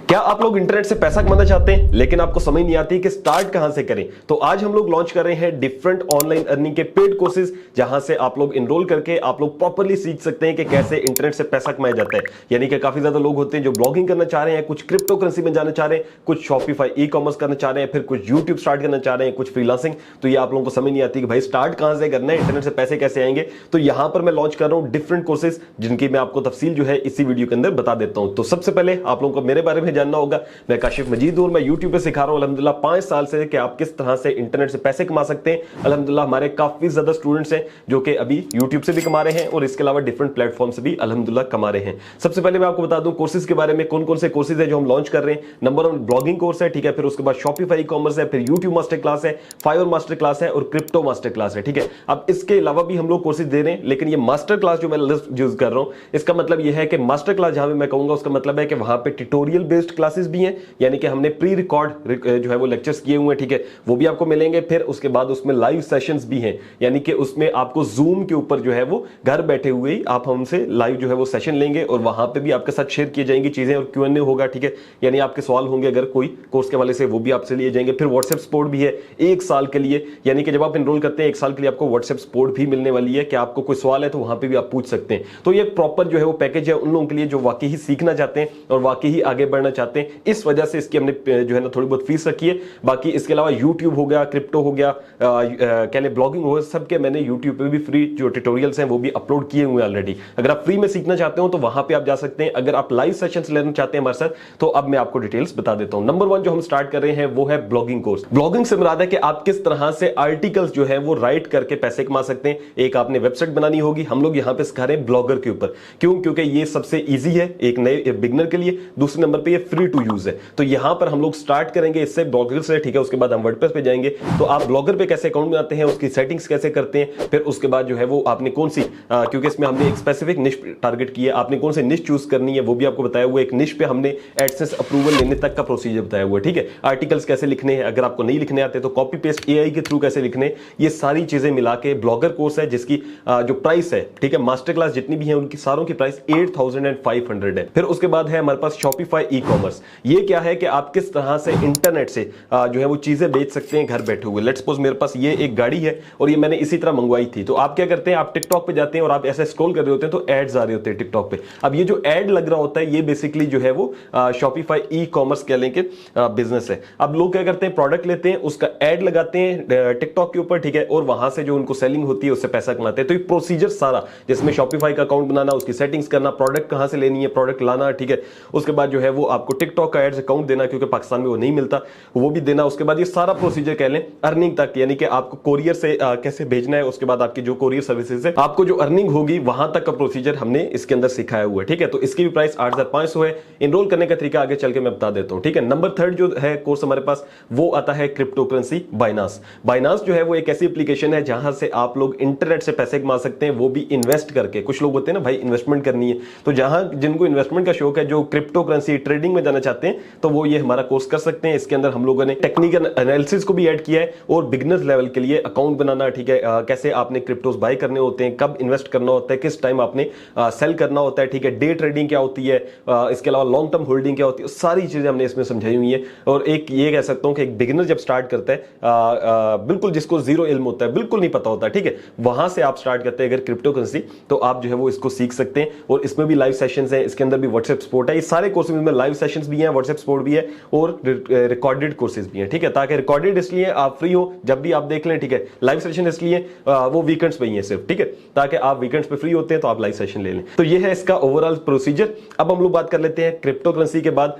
क्या आप लोग इंटरनेट से पैसा कमाना चाहते हैं लेकिन आपको समझ नहीं आती कि स्टार्ट कहां से करें? तो आज हम लोग लॉन्च कर रहे हैं डिफरेंट ऑनलाइन अर्निंग के पेड कोर्सेज, जहां से आप लोग इनरोल करके आप लोग प्रॉपर्ली सीख सकते हैं कि कैसे इंटरनेट से पैसा कमाया जाता है। यानी कि काफी ज्यादा लोग होते हैं जो ब्लॉगिंग करना चाह रहे हैं, कुछ क्रिप्टो करेंसी में जाना चाह रहे हैं, कुछ शॉपिफाई ई कॉमर्स करना चाह रहे हैं, फिर कुछ यूट्यूब स्टार्ट करना चाह रहे हैं, कुछ फ्रीलांसिंग। तो ये आप लोगों को समझ नहीं आती कि भाई स्टार्ट कहां से करना है, इंटरनेट से पैसे कैसे आएंगे। तो यहां पर मैं लॉन्च कर रहा हूं डिफरेंट कोर्सेज, जिनकी मैं आपको तफसील जो है इसी वीडियो के अंदर बता देता हूं। तो सबसे पहले आप लोगों को मेरे बारे में जानना होगा। मैं काशिफ मजीद हूं, मैं यूट्यूब पे सिखा रहा हूं अल्हम्दुलिल्लाह 5 साल से कि आप किस तरह से इंटरनेट से पैसे कमा सकते हैं। अल्हम्दुलिल्लाह हमारे काफी ज्यादा स्टूडेंट्स हैं जो कि अभी यूट्यूब से भी कमा रहे हैं और इसके अलावा डिफरेंट प्लेटफॉर्म से भी अल्हम्दुलिल्लाह कमा रहे हैं। सबसे पहले मैं आपको बता दूं कोर्सेज के बारे में, कौन कौन से कोर्सेज है जो हम लॉन्च कर रहे हैं। नंबर 1 ब्लॉगिंग कोर्स है, ठीक है। फिर उसके बाद शॉपिफाई कॉमर्स है, फिर यूट्यूब मास्टर क्लास है, फाइवर मास्टर क्लास है और क्रिप्टो मास्टर क्लास है, ठीक है। अब इसके अलावा भी हम लोग कोर्सेज दे रहे हैं, लेकिन ये मास्टर क्लास जो मैं यूज कर रहा हूं, इसका मतलब यह है कि मास्टर क्लास जहां भी मैं कहूंगा उसका मतलब है कि वहां पे ट्यूटोरियल बेस्ड क्लासेस भी हैं, यानी कि हमने प्री रिकॉर्ड जो है वो लेक्चर्स किए हुए हैं, ठीक है, वो भी आपको मिलेंगे। फिर उसके बाद उसमें लाइव सेशंस भी हैं, यानी कि उसमें आपको जूम के ऊपर जो है वो घर बैठे हुए ही आप हमसे लाइव जो है वो सेशन लेंगे और वहां पे भी आपके साथ शेयर की जाएंगी चीजें और Q&A होगा, ठीक है। यानी आपके सवाल होंगे अगर कोई कोर्स के वाले से, वो भी आपसे लिए जाएंगे। फिर व्हाट्सएप सपोर्ट भी है 1 साल के लिए, यानी कि जब आप एनरोल करते हैं 1 साल के लिए आपको व्हाट्सएप सपोर्ट भी मिलने वाली है कि आपको कोई सवाल है तो वहां पे भी आप पूछ सकते हैं। तो ये प्रॉपर जो है वो पैकेज है उन लोगों के लिए जो वाकई ही सीखना चाहते हैं और वाकई ही आगे बढ़ना चाहते हैं। इस वजह से इसकी हमने जो है ना थोड़ी बहुत फीस रखी है। बाकी इसके अलावा यूट्यूब हो गया, क्रिप्टो हो गया, कह लें ब्लॉगिंग हो गया, सबके मैंने यूट्यूब पे भी फ्री जो ट्यूटोरियल्स हैं वो भी अपलोड किए हुए हैं ऑलरेडी। अगर आप फ्री में सीखना चाहते हो तो वहां पे आप जा सकते हैं। अगर आप लाइव सेशंस लेना चाहते हैं हमारे साथ तो अब मैं आपको डिटेल्स बता देता हूं। नंबर 1 जो हम स्टार्ट कर रहे हैं वो है ब्लॉगिंग कोर्स। ब्लॉगिंग से मुराद है कि आप किस तरह से आर्टिकल्स जो है वो राइट करके पैसे कमा सकते हैं। एक आपने वेबसाइट बनानी होगी, हम लोग यहां पे सिखा रहे हैं ब्लॉगर के ऊपर। क्यों? क्योंकि ये सबसे ईजी है एक नए बिगिनर के लिए। दूसरे नंबर पे ये फ्री टू यूज है। तो यहां पर हम लोग स्टार्ट करेंगे इससे ब्लॉगर से, ठीक है। उसके बाद हम वर्डप्रेस पे जाएंगे। तो आप ब्लॉगर पे कैसे अकाउंट बनाते हैं, उसकी सेटिंग्स कैसे करते हैं, फिर उसके बाद जो है वो आपने कौन सी क्योंकि इसमें हमने एक स्पेसिफिक निश टारगेट की है, आपने कौन से निश चूज करनी है वो भी आपको बताया हुआ है। एक निश पे हमने एडसेंस अप्रूवल लेने तक का प्रोसीजर बताया हुआ है, ठीक है। आर्टिकल्स कैसे लिखने हैं, अगर आपको नहीं लिखने आते तो कॉपी पेस्ट एआई के थ्रू कैसे लिखने, ये सारी चीजें मिला के ब्लॉगर कोर्स है, जिसकी जो प्राइस है, ठीक है, मास्टर क्लास जितनी भी है उनकी सारों की प्राइस 8500 है। फिर उसके बाद है हमारे पास शॉपिफाई ई कॉमर्स। ये क्या है कि आप किस तरह से इंटरनेट से जो है वो चीजें बेच सकते हैं घर बैठे हुए। लेट्स सपोज मेरे पास ये एक गाड़ी है और ये मैंने इसी तरह मंगवाई थी। तो आप क्या करते हैं, आप टिकटॉक पे जाते हैं और आप ऐसे स्क्रॉल कर रहे होते हैं तो एड्स आ रहे होते हैं टिकटॉक पे। अब ये जो एड लग रहा होता है ये बेसिकली जो है वो शॉपिफाई ई कॉमर्स कह लें कि बिजनेस है। अब लोग क्या करते हैं, प्रोडक्ट लेते हैं, उसका एड लगाते हैं टिकटॉक के ऊपर, ठीक है, और वहां से जो उनको सेलिंग होती है उससे पैसा कमाते हैं। तो ये प्रोसीजर सारा, जिसमें शॉपिफाई का अकाउंट बनाना, उसकी सेटिंग्स करना, प्रोडक्ट कहां से लेनी है, प्रोडक्ट लाना, ठीक है, उसके बाद जो है वो आपको टिकटॉक का एड्स अकाउंट देना, क्योंकि पाकिस्तान में वो नहीं मिलता, वो भी देना। उसके बाद ये सारा प्रोसीजर कह लें अर्निंग तक, यानी कि आपको कोरियर से कैसे भेजना है, उसके बाद आपकी जो कोरियर सर्विसेज है, आपको जो अर्निंग होगी वहां तक का प्रोसीजर हमने इसके अंदर सिखाया हुआ है, ठीक है। तो इसकी भी प्राइस 8500 है। इनरोल करने का तरीका आगे चल के मैं बता देता हूं, ठीक है। नंबर 3 जो है कोर्स हमारे पास वो आता है क्रिप्टो करेंसी बाइनांस। बाइनांस जो है वो एक ऐसी एप्लीकेशन है जहां से आप लोग इंटरनेट से पैसे कमा सकते हैं, वो भी इन्वेस्ट करके। कुछ लोग होते हैं ना भाई इन्वेस्टमेंट करनी है, तो जहां जिनको इन्वेस्टमेंट का शौक है, जो क्रिप्टो करेंसी ट्रेडिंग में जाना चाहते हैं, तो वो ये हमारा कोर्स कर सकते हैं। इसके अंदर हम लोगों ने टेक्निकल एनालिसिस को भी ऐड किया है और बिगिनर्स लेवल के लिए अकाउंट बनाना, ठीक है, कैसे आपने क्रिप्टोस बाय करने होते हैं, कब इन्वेस्ट करना होता है, किस टाइम आपने सेल करना होता है, ठीक है, डे ट्रेडिंग क्या होती है, इसके अलावा लॉन्ग टर्म होल्डिंग क्या होती है, सारी चीजें हमने इसमें समझाई हुई है। और एक ये कह सकता हूं कि एक बिगिनर जब स्टार्ट करता है, बिल्कुल जिसको जीरो इल्म होता है, बिल्कुल नहीं पता होता, ठीक है, वहां से आप स्टार्ट करते हैं अगर क्रिप्टो करेंसी, तो आप जो है वो इसको सीख सकते हैं। और इसमें भी लाइव सेशंस हैं, इसके अंदर भी व्हाट्सएप सपोर्ट है। ये सारे कोर्सेज में लाइव सेशंस भी हैं, व्हाट्सएप सपोर्ट भी है और रिकॉर्डेड कोर्सेज भी हैं, ठीक है। ताकि रिकॉर्डेड इसलिए आप फ्री हो जब भी आप देख लें, ठीक है। लाइव सेशन इसलिए वो वीकेंड्स पे ही है सिर्फ, ठीक है, ताकि आप वीकेंड्स पे फ्री होते हैं तो आप लाइव सेशन ले लें। तो ये है इसका ओवरऑल प्रोसीजर। अब हम लोग बात कर लेते हैं क्रिप्टो करेंसी के बाद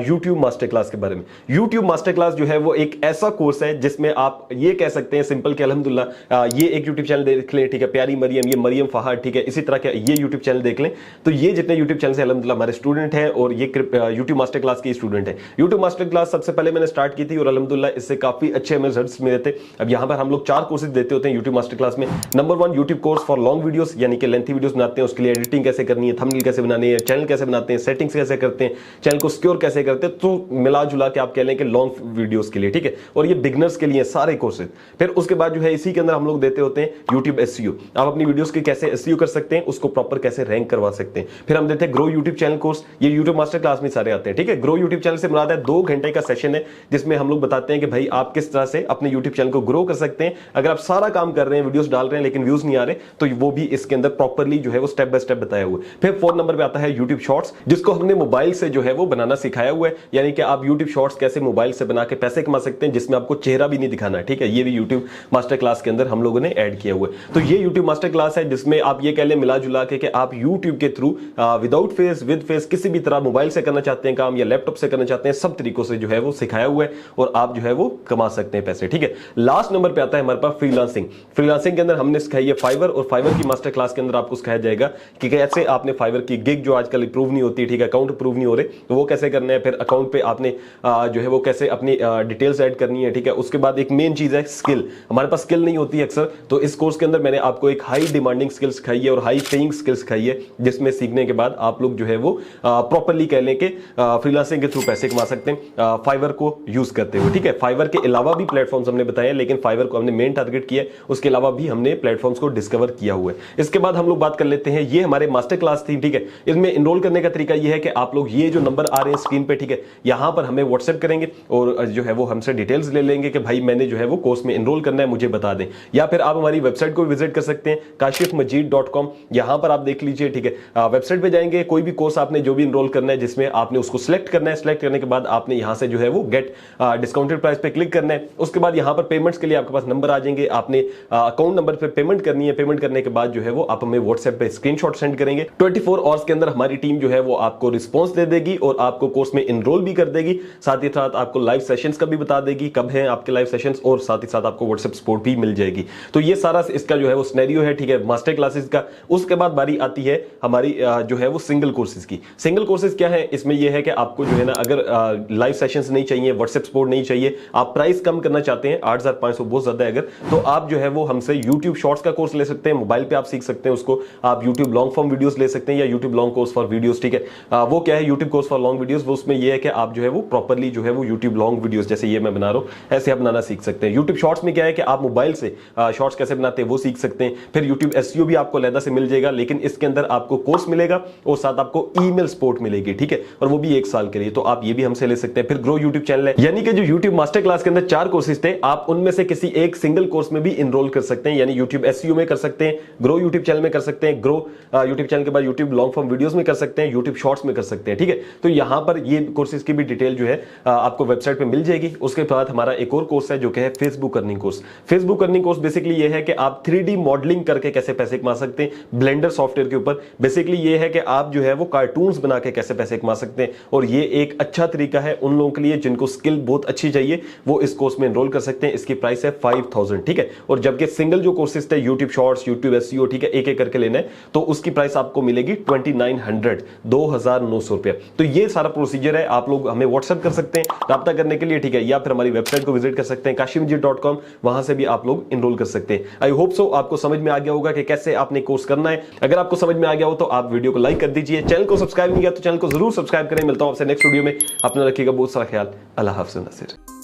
यूट्यूब मास्टर क्लास के बारे में। यूट्यूब मास्टर क्लास जो है वो एक ऐसा कोर्स है जिसमें आप ये कह सकते हैं सिंपल के अल्हम्दुलिल्लाह ये एक यूट्यूब चैनल देख लें, ठीक है, प्यारी मरियम, ये मरियम फहाद, ठीक है, इसी तरह के ये यूट्यूब चैनल देख लें। तो ये जितने यूट्यूब चैनल है अल्हम्दुलिल्लाह हमारे स्टूडेंट हैं और ये यूट्यूब मास्टर क्लास की स्टूडेंट है। यूट्यूब मास्टर क्लास सबसे पहले मैंने स्टार्ट की थी और अल्हम्दुलिल्लाह इससे काफी अच्छे हमें रिजल्ट्स मिले थे। अब यहां पर हम लोग 4 कोर्सेज देते होते हैं यूट्यूब मास्टर क्लास में। Number 1 YouTube course for long videos, यानी कि लेंथी वीडियोस बनाते हैं, उसके लिए एडिटिंग कैसे करनी है, थंबनेल कैसे बनाने हैं, चैनल कैसे बनाते हैं, सेटिंग्स कैसे करते हैं, चैनल को सिक्योर कैसे करते हैं, तो मिला जुला के आप कह लें कि लॉन्ग वीडियोस के लिए, ठीक है। और ये बिगिनर्स के लिए सारे कोर्सेज। फिर उसके बाद जो है इसी के अंदर हम लोग देते होते हैं यूट्यूब एसईओ। आप अपनी वीडियोस की कैसे एसईओ कर सकते हैं, उसको प्रॉपर कैसे रैंक करवा सकते हैं। फिर हम देते हैं ग्रो यूट्यूब चैनल कोर्स, ये यूट्यूब मास्टर क्लास में सारे करने आते हैं। ठीक है, ग्रो यूट्यूब चैनल से मुराद है 2 घंटे का सेशन है जिसमें हम लोग बताते हैं कि भाई आप किस तरह से अपने यूट्यूब चैनल को ग्रो कर सकते हैं। अगर आप सारा काम कर रहे हैं, वीडियोस डाल रहे हैं लेकिन व्यूज नहीं आ रहे, तो वो भी इसके अंदर प्रॉपर्ली जो है वो स्टेप बाय स्टेप बताया हुआ है। फिर 4 नंबर पे आता है यूट्यूब शॉर्ट्स, जिसको हमने मोबाइल से जो है वो बनाना सिखाया हुआ है, यानी कि आप यूट्यूब शॉर्ट्स कैसे मोबाइल से बना के पैसे कमा सकते हैं जिसमें आपको चेहरा भी नहीं दिखाना है। ठीक है, ये भी यूट्यूब मास्टर क्लास के अंदर हम लोगों ने ऐड किया हुआ है। तो ये यूट्यूब मास्टर क्लास है जिसमें आप ये कह लें मिला जुला के कि आप यूट्यूब के through without face, with face, किसी भी तरह मोबाइल से करना चाहते हैं काम या लैपटॉप से करना चाहते हैं, सब तरीकों से जो है वो सिखाया हुआ है और आप जो है वो कमा सकते हैं पैसे। ठीक है, लास्ट नंबर पे आता है हमारे पास फ्रीलांसिंग। फ्रीलांसिंग के अंदर हमने सिखाई है फाइवर, और फाइवर की मास्टर क्लास के अंदर आपको सिखाया जाएगा कि कैसे आपने फाइवर की गिग जो आजकल अप्रूव नहीं होती, ठीक है, अकाउंट अप्रूव नहीं हो रहे, तो वो कैसे करना है, फिर अकाउंट पे आपने जो है वो कैसे अपनी डिटेल्स ऐड करनी है। ठीक है, उसके बाद एक मेन चीज है स्किल। हमारे पास स्किल नहीं होती है अक्सर, तो इस कोर्स के अंदर मैंने आपको एक हाई डिमांडिंग स्किल सिखाई है और हाई पेइंग स्किल सिखाई है, जिसमें सीखने के बाद आप लोग जो है वो प्रॉपर्ली कह लें कि फ्रीलांसिंग के थ्रू पैसे कमा सकते हैं फाइवर को यूज करते हुए। ठीक है, फाइवर के अलावा भी प्लेटफॉर्म्स हमने बताए, लेकिन फाइवर को हमने मेन टारगेट किया है, उसके अलावा भी हमने प्लेटफॉर्म्स को डिस्कवर किया हुआ है। इसके बाद हम लोग बात कर लेते हैं, ये हमारे मास्टर क्लास थी। ठीक है, इसमें इनरोल करने का तरीका ये है कि आप लोग ये जो नंबर आ रहे हैं स्क्रीन पे, ठीक है, यहां पर हमें व्हाट्सएप करेंगे और जो है वो हमसे डिटेल्स ले लेंगे कि भाई मैंने जो है वो कोर्स में इनरोल करना है, मुझे बता दें। या फिर आप हमारी वेबसाइट को विजिट कर सकते हैं kashifmajid.com, यहां पर आप देख लीजिए। ठीक है, वेबसाइट पे जाएंगे, कोई भी कोर्स आपने जो भी इनरोल करना है जिसमें आपने उसको सिलेक्ट करना है, सिलेक्ट करने के बाद आपने यहां से जो है वो गेट डिस्काउंटेड प्राइस पे क्लिक करना है। उसके बाद यहां पर पेमेंट्स के लिए आपके पास नंबर आ जाएंगे, आपने अकाउंट नंबर पे पेमेंट करनी है। पेमेंट करने के बाद जो है वो आप हमें व्हाट्सएप पे स्क्रीनशॉट सेंड करेंगे। 24 आवर्स के अंदर हमारी टीम जो है वो आपको रिस्पांस दे देगी और आपको कोर्स में इनरोल भी कर देगी। साथ ही साथ आपको लाइव सेशंस का भी बता देगी कब है आपके लाइव सेशंस, और साथ ही साथ आपको व्हाट्सएप सपोर्ट भी मिल जाएगी। तो ये सारा इसका जो है वो सिनेरियो है। ठीक है, मास्टर क्लासेस का। उसके बाद बारी आती है हमारी जो है वो सिंगल कोर्सेज की। सिंगल कोर्सेज क्या है, इसमें यह है कि आपको जो है ना अगर लाइव सेशंस नहीं चाहिए, व्हाट्सएप सपोर्ट नहीं चाहिए, आप प्राइस कम करना चाहते हैं, 8500 बहुत ज्यादा है अगर, तो आप जो है वो हमसे यूट्यूब शॉर्ट्स का कोर्स ले सकते हैं। मोबाइल पे आप सीख सकते हैं उसको, आप यूट्यूब लॉन्ग फॉर्म वीडियोस ले सकते हैं या YouTube long course for videos. ठीक है, वो क्या है YouTube course for long videos, वो उसमें ये है कि आप जो है वो प्रॉपर्ली जो है वो यूट्यूब लॉन्ग वीडियोस जैसे ये मैं बना रहा हूं ऐसे आप बनाना सीख सकते हैं। यूट्यूब शॉर्ट्स में क्या है कि आप मोबाइल से शॉर्ट्स कैसे बनाते हैं वो सीख सकते हैं। फिर यूट्यूब एसईओ भी आपको अलग से मिल जाएगा, लेकिन इसके अंदर आपको कोर्स मिलेगा और साथ आपको ईमेल सपोर्ट मिलेगी। ठीक है, और वो भी 1 साल के लिए, तो आप ये भी हमसे ले सकते हैं। फिर ग्रो यूट्यूब चैनल है, यानी कि जो यूट्यूब मास्टर क्लास के अंदर 4 कोर्सेज थे, आप उनमें से किसी एक सिंगल कोर्स में भी इनरोल कर सकते हैं, यानी यूट्यूब एसईओ में कर सकते हैं, ग्रो यूट्यूब चैनल में कर सकते हैं, ग्रो यूट्यूब चैनल के बाद यूट्यूब लॉन्ग फॉर्म वीडियोस में कर सकते हैं, यूट्यूब शॉर्ट्स में कर सकते हैं। ठीक है, तो यहां पर ये कोर्सेज की भी डिटेल जो है आपको वेबसाइट पे मिल जाएगी। उसके बाद हमारा एक और कोर्स है जो कि है Facebook earning course. Facebook earning course basically ये है कि आप 3D मॉडलिंग करके कैसे पैसे कमा सकते हैं ब्लेंडर सॉफ्टवेयर के ऊपर। बेसिकली ये है कि आप जो है वो कार्टून्स बना के कैसे पैसे कमा सकते हैं, और ये एक अच्छा तरीका है उन लोगों के लिए जिनको स्किल बहुत अच्छी चाहिए, वो इस कोर्स में एनरोल कर सकते हैं। इसकी प्राइस है 5000। ठीक है, और जबकि सिंगल जो कोर्सेज थे यूट्यूब शॉर्ट्स, यूट्यूब एसईओ, ठीक है, एक एक करके लेना है, तो उसकी प्राइस आपको मिलेगी 2900, 2900 रुपया। तो ये सारा प्रोसीजर है। आप लोग हमें व्हाट्सएप कर सकते हैं राब्ता करने के लिए, ठीक है, या फिर हमारी वेबसाइट को विजिट कर सकते हैं kashifmajid.com, वहां से भी आप लोग इनरोल कर सकते हैं। आई होप सो आपको समझ में आ गया होगा कि कैसे आपने कोर्स करना है। अगर आपको समझ में आ गया हो तो आप वीडियो को लाइक कर दीजिए, चैनल को सब्सक्राइब नहीं किया तो चैनल को जरूर सब्सक्राइब करें। मिलता हूं आपसे नेक्स्ट वीडियो में, अपना रखिएगा बहुत सारा ख्याल। अल्लाह हाफ़िज़।